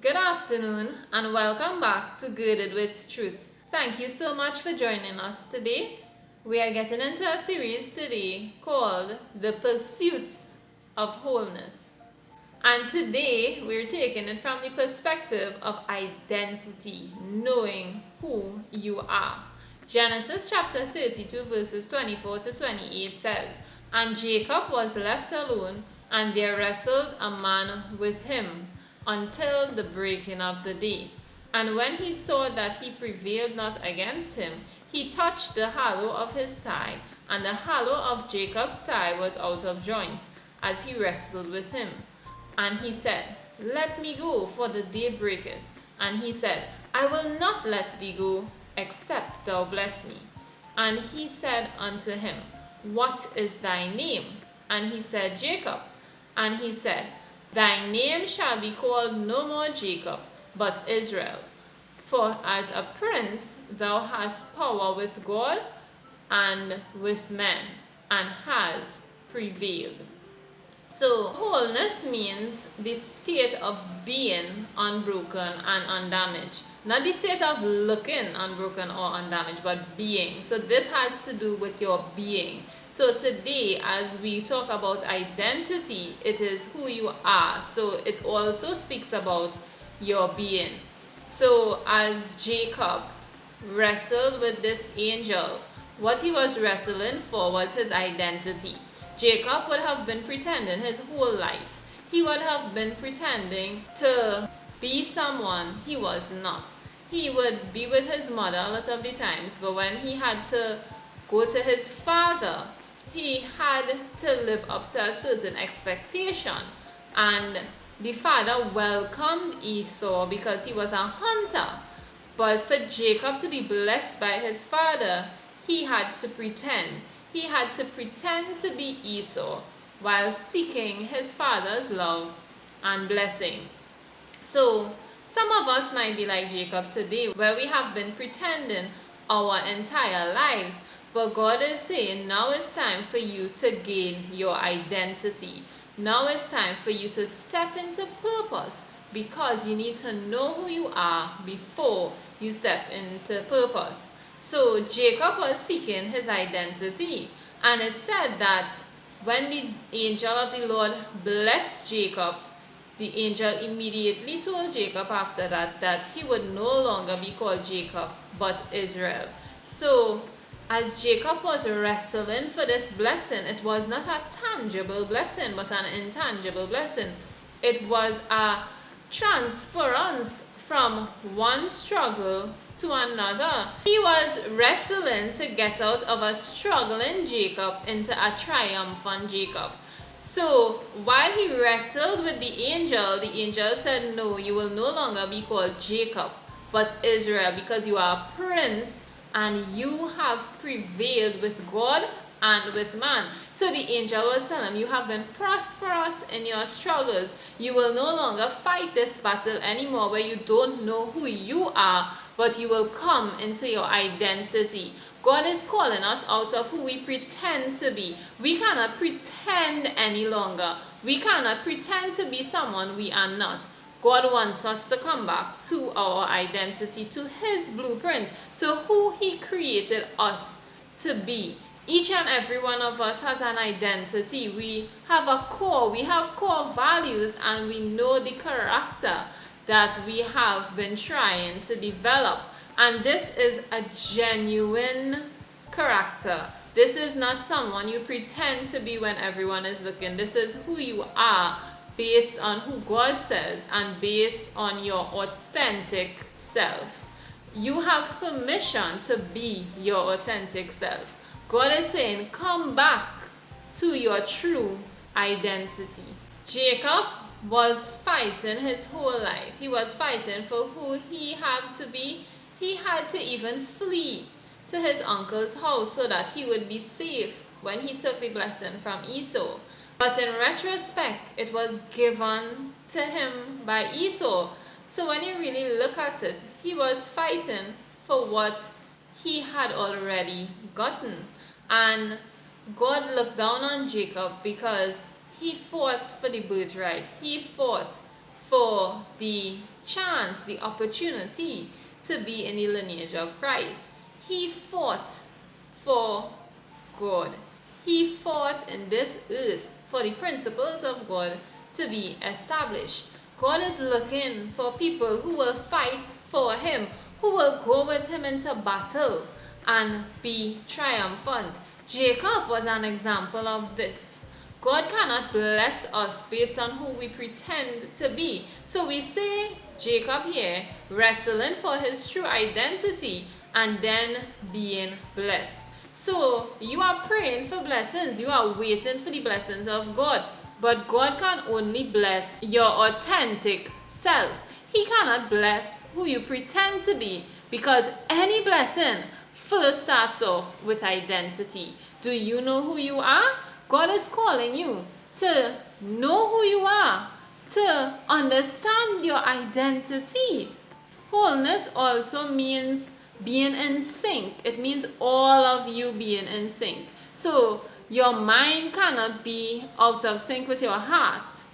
Good afternoon and welcome back to Girded with Truth. Thank you so much for joining us today. We are getting into a series today called The Pursuit of Wholeness. And today we're taking it from the perspective of identity, knowing who you are. Genesis chapter 32 verses 24 to 28 says, "And Jacob was left alone, and there wrestled a man with him until the breaking of the day. And when he saw that he prevailed not against him, he touched the hollow of his thigh, and the hollow of Jacob's thigh was out of joint, as he wrestled with him. And he said, Let me go, for the day breaketh. And he said, I will not let thee go, except thou bless me. And he said unto him, What is thy name? And he said, Jacob. And he said, Thy name shall be called no more Jacob, but Israel. For as a prince thou hast power with God and with men, and has prevailed." So, wholeness means the state of being unbroken and undamaged. Not the state of looking unbroken or undamaged, but being. So this has to do with your being. So today, as we talk about identity, it is who you are. So it also speaks about your being. So as Jacob wrestled with this angel, what he was wrestling for was his identity. Jacob would have been pretending his whole life. He would have been pretending to be someone he was not. He would be with his mother a lot of the times, but when he had to go to his father, he had to live up to a certain expectation. And the father welcomed Esau because he was a hunter. But for Jacob to be blessed by his father, he had to pretend. He had to pretend to be Esau while seeking his father's love and blessing. So, some of us might be like Jacob today, where we have been pretending our entire lives, but God is saying now it's time for you to gain your identity. Now it's time for you to step into purpose, because you need to know who you are before you step into purpose. So Jacob was seeking his identity, and it said that when the angel of the Lord blessed Jacob, the angel immediately told Jacob after that he would no longer be called Jacob but Israel. So as Jacob was wrestling for this blessing, it was not a tangible blessing but an intangible blessing. It was a transference from one struggle to another. He was wrestling to get out of a struggling Jacob into a triumphant Jacob. So while he wrestled with the angel said, no, you will no longer be called Jacob but Israel, because you are a prince and you have prevailed with God and with man. So the angel was telling him, you have been prosperous in your struggles. You will no longer fight this battle anymore where you don't know who you are, but you will come into your identity. God is calling us out of who we pretend to be. We cannot pretend any longer. We cannot pretend to be someone we are not. God wants us to come back to our identity, to His blueprint, to who He created us to be. Each and every one of us has an identity. We have a core. We have core values, and we know the character that we have been trying to develop. And this is a genuine character. This is not someone you pretend to be when everyone is looking. This is who you are, based on who God says and based on your authentic self. You have permission to be your authentic self. God is saying, come back to your true identity. Jacob was fighting his whole life. He was fighting for who he had to be. He had to even flee to his uncle's house so that he would be safe when he took the blessing from Esau. But in retrospect, it was given to him by Esau. So when you really look at it, he was fighting for what he had already gotten. And God looked down on Jacob because he fought for the birthright. He fought for the chance, the opportunity to be in the lineage of Christ. He fought for God. He fought in this earth for the principles of God to be established. God is looking for people who will fight for Him, who will go with Him into battle and be triumphant. Jacob was an example of this. God cannot bless us based on who we pretend to be. So we say Jacob here wrestling for his true identity and then being blessed. So you are praying for blessings, you are waiting for the blessings of God, but God can only bless your authentic self. He cannot bless who you pretend to be, because any blessing first starts off with identity. Do you know who you are? God is calling you to know who you are, to understand your identity. Wholeness also means being in sync. It means all of you being in sync. So your mind cannot be out of sync with your heart.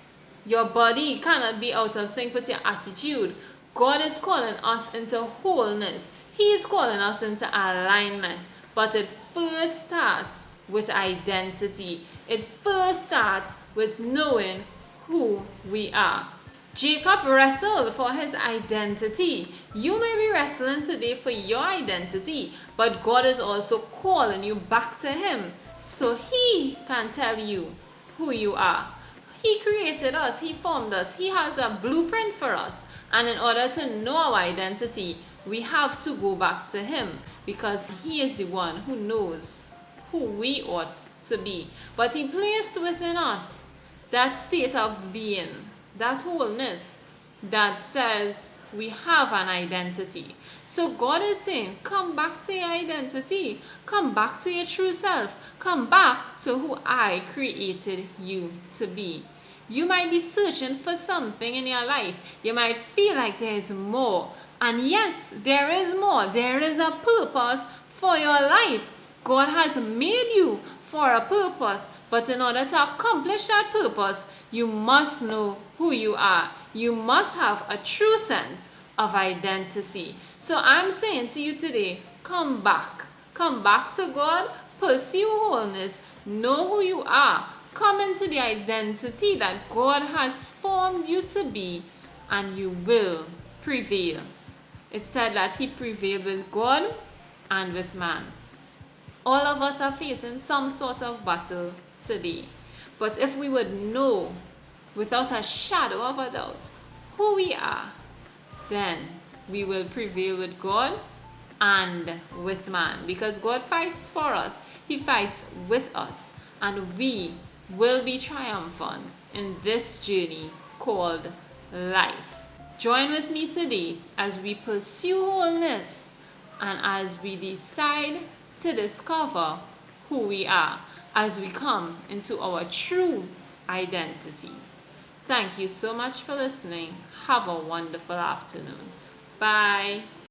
Your body cannot be out of sync with your attitude. God is calling us into wholeness. He is calling us into alignment. But it first starts with identity. It first starts with knowing who we are. Jacob wrestled for his identity. You may be wrestling today for your identity, but God is also calling you back to Him so He can tell you who you are. He created us, He formed us, He has a blueprint for us. And in order to know our identity, we have to go back to Him, because He is the one who knows who we ought to be. But He placed within us that state of being, that wholeness that says we have an identity. So God is saying, come back to your identity. Come back to your true self. Come back to who I created you to be. You might be searching for something in your life. You might feel like there is more. And yes, there is more. There is a purpose for your life. God has made you for a purpose. But in order to accomplish that purpose, you must know who you are. You must have a true sense of identity. So I'm saying to you today, come back. Come back to God. Pursue wholeness. Know who you are. Come into the identity that God has formed you to be, and you will prevail. It said that He prevailed with God and with man. All of us are facing some sort of battle today. But if we would know without a shadow of a doubt who we are, then we will prevail with God and with man. Because God fights for us. He fights with us. And we will be triumphant in this journey called life. Join with me today as we pursue wholeness and as we decide to discover who we are, as we come into our true identity. Thank you so much for listening. Have a wonderful afternoon. Bye.